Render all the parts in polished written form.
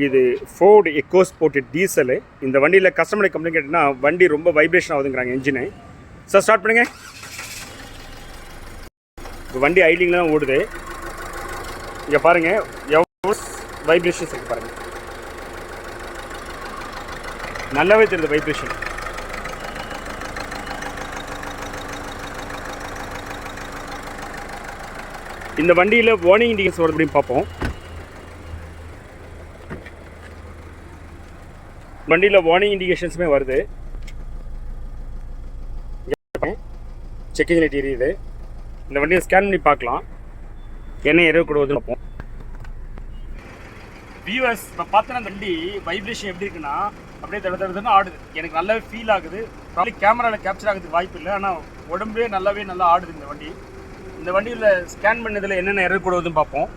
இது Ford EcoSport diesel. இந்த வண்டியில் கஸ்டமர் கம்ப்ளைண்ட் கேட்டிங்கன்னா வண்டி ரொம்ப வைப்ரேஷன் ஆகுதுங்கிறாங்க இன்ஜினு. சார் ஸ்டார்ட் பண்ணுங்க. இப்போ வண்டி ஐடிங்கில் தான் ஓடுது. இங்கே பாருங்கள் எவ்வளோ வைப்ரேஷன்ஸ் இருக்குது பாருங்கள். நல்லாவே தெரியுது வைப்ரேஷன். இந்த வண்டியில் வார்னிங் இண்டிகேஷன் வருது அப்படின்னு பார்ப்போம். வண்டியில் வார்னிங் இண்டிகேஷன்ஸுமே வருது. செக்கிங் லைட் எரியுது. இந்த வண்டியை ஸ்கேன் பண்ணி பார்க்கலாம் என்ன எரர் கொடுக்குதுன்னு பார்ப்போம். வியூவர்ஸ் இப்போ பார்த்தோன்னா அந்த வண்டி வைப்ரேஷன் எப்படி இருக்குன்னா அப்படியே தடுத்துன்னு ஆடுது. எனக்கு நல்லாவே ஃபீல் ஆகுது. ப்ராப்ளி கேமராவில் கேப்சர் ஆகுறதுக்கு வாய்ப்பு இல்லை, ஆனால் உடம்பே நல்லா ஆடுது இந்த வண்டி. இந்த வண்டியில் ஸ்கேன் பண்ணதில் என்னென்ன எரர் கொடுக்குதுன்னு பார்ப்போம்.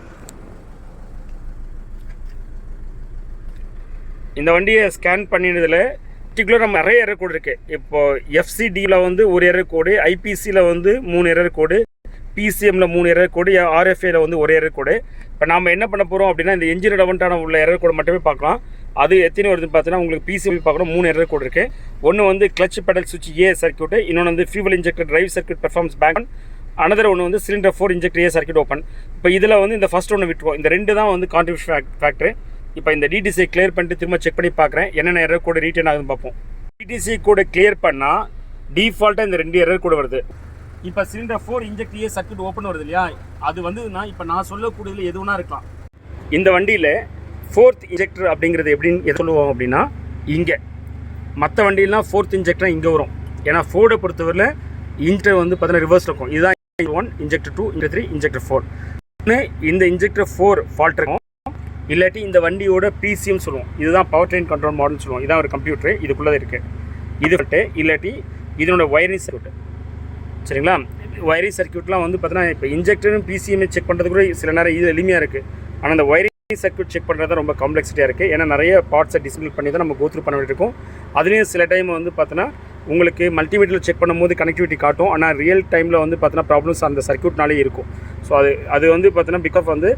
இந்த வண்டியை ஸ்கேன் பண்ணினதில் பர்டிகுலர் நம்ம நிறைய எரர் கோடு இருக்குது. இப்போது எஃப்சிடியில் வந்து ஒரு எரர் கோடு, ஐபிசியில் வந்து 3 எரர் கோடு, பிசிஎம்மில் 3 எரர் கோடு, ஆர்எஃப்ஏல வந்து ஒரு எரர் கோடு. இப்போ நம்ம என்ன பண்ண போகிறோம் அப்படின்னா இந்த என்ஜின் ரெலவெண்ட்டான உள்ள எரர் கோடு மட்டுமே பார்க்கலாம். அது எத்தனை வருதுன்னு பார்த்தீங்கன்னா உங்களுக்கு பிசிஎம் பார்க்கணும் 3 எரர் கோடு இருக்குது. ஒன்று வந்து கிளச் பெடல் சுவிட்ச் ஏ சர்க்யூட்டு, இன்னொன்று வந்து fuel injector drive circuit performance bank, another ஒன்று வந்து சிலிண்டர் 4 இன்ஜெக்டர் ஏ சர்க்யூட் ஓப்பன். இப்போ இதில் வந்து இந்த ஃபஸ்ட் ஒன்று விட்டுருவோம். இந்த 2 தான் வந்து கான்ட்ரிபியூஷன் ஃபேக்டரு. இப்போ இந்த டிடிசியை கிளியர் பண்ணிட்டு திரும்ப செக் பண்ணி பார்க்குறேன் என்னென்ன எரர் கோடு ரீட்டன் ஆகுதுன்னு பார்ப்போம். டிடிசி கோடு கிளியர் பண்ணால் டிஃபால்ட்டாக இந்த 2 எரர் கோடு வருது. இப்போ சிலிண்டர் 4 இன்ஜெக்ட் ஏ சர்க்யூட் ஓப்பன் வருது இல்லையா, அது வந்துன்னா இப்போ நான் சொல்லக்கூடியதில் எது வேணா இருக்கலாம். இந்த வண்டியில் 4th இன்ஜெக்டர் அப்படிங்கிறது எப்படின்னு எது சொல்லுவோம் அப்படின்னா இங்கே. மற்ற வண்டியெலாம் 4th இன்ஜெக்டர் இங்கே வரும். ஏன்னா ஃபோர்டை பொறுத்தவரையில் இன்ஜெக்டர் வந்து பார்த்தீங்கன்னா ரிவர்ஸ் இருக்கும். இதுதான் இன்ஜெக்டர் 1, இன்ஜெக்டர் 2, இன்ஜெக்டர் 3, இன்ஜெக்டர் 4. இந்த இன்ஜெக்டர் 4 ஃபால்ட் இருக்கும். இல்லாட்டி இந்த வண்டியோட பிசிஎம் சொல்லுவோம். இதுதான் பவர் ட்ரெயின் கண்ட்ரோல் மாடல் சொல்லுவோம். இதான் ஒரு கம்ப்யூட்டரு, இதுக்குள்ளே இருக்குது. இது வந்துட்டு இல்லாட்டி இதனோட வயரிங் சர்க்யூட். சரிங்களா, வயரிங் சர்க்யூட்லாம் வந்து பார்த்தீங்கன்னா இப்போ இன்ஜெக்டரும் பிசிஎம்ஐ செக் பண்ணுறது கூட சில நேரம் இது எளிமையாக இருக்குது. ஆனால் அந்த வயரிங் சர்க்யூட் செக் பண்ணுறது தான் ரொம்ப காம்ப்ளெக்சிட்டியாக இருக்குது. ஏன்னா நிறைய பார்ட்ஸை டிஸ்பிள் பண்ணி தான் நம்ம கோத்ரூ பண்ண வேண்டியிருக்கும். அதுலேயும் சில டைம் வந்து பார்த்தோன்னா உங்களுக்கு மல்டிமீட்டரில் செக் பண்ணும்போது கனெக்டிவிட்டி காட்டும், ஆனால் ரியல் டைமில் வந்து பார்த்தோன்னா ப்ராப்ளம்ஸ் அந்த சர்க்யூட்னாலே இருக்கும். ஸோ அது வந்து பார்த்தோன்னா பிகாஸ் வந்து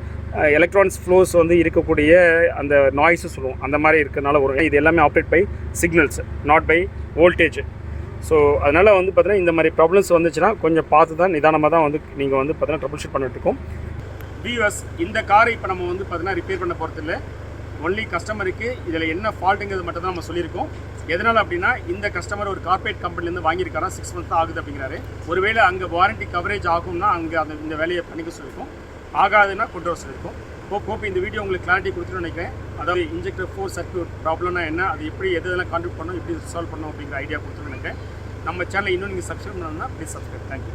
எலக்ட்ரானிக்ஸ் ஃப்ளோஸ் வந்து இருக்கக்கூடிய அந்த நாய்ஸு சொல்லுவோம், அந்த மாதிரி இருக்கிறதுனால ஒரு இது எல்லாமே operate by signals, not by voltage. So அதனால் வந்து பார்த்தீங்கன்னா இந்த மாதிரி ப்ராப்ளம்ஸ் வந்துச்சுன்னா கொஞ்சம் பார்த்து தான் நிதானமாக தான் வந்து நீங்கள் வந்து பார்த்தீங்கன்னா ட்ரபிள் ஷூட் பண்ணிட்டு இருக்கோம். வியூவர்ஸ், இந்த காரை இப்போ நம்ம வந்து பார்த்தீங்கன்னா ரிப்பேர் பண்ண போகிறது இல்லை. ஒன்லி கஸ்டமருக்கு இதில் என்ன ஃபால்ட்டுங்கிறது மட்டும் தான் நம்ம சொல்லியிருக்கோம். எதனால் அப்படின்னா இந்த கஸ்டமர் ஒரு கார்பரேட் கம்பெனிலேருந்து வாங்கியிருக்காரா, 6 months தான் ஆகுது அப்படிங்கிறாரு. ஒருவேளை அங்கே வாரண்டி கவரேஜ் ஆகும்னா அங்கே இந்த வேலையை பண்ணிக்க சொல்லியிருக்கோம். ஆகாதுன்னா கொண்டு வர சொல்லியிருக்கோம். ஹோப் இந்த வீடியோ உங்களுக்கு கிளாரிட்டி கொடுத்துட்டு நினைக்கிறேன். அதாவது இன்ஜெக்டர் 4 சர்க்யூட் ப்ராப்ளம்னா என்ன, அது எப்படி எதெல்லாம் கான்ட்ரிபியூட் பண்ணணும், எப்படி சால்வ் பண்ணணும் அப்படிங்கிற ஐடியா கொடுத்துட்டு நினைக்கிறேன். நம்ம சேனலை இன்னும் நீங்கள் சப்ஸ்கிரைப் பண்ணணும்னா ப்ளீஸ் சப்ஸ்கிரைப். தேங்க்யூ.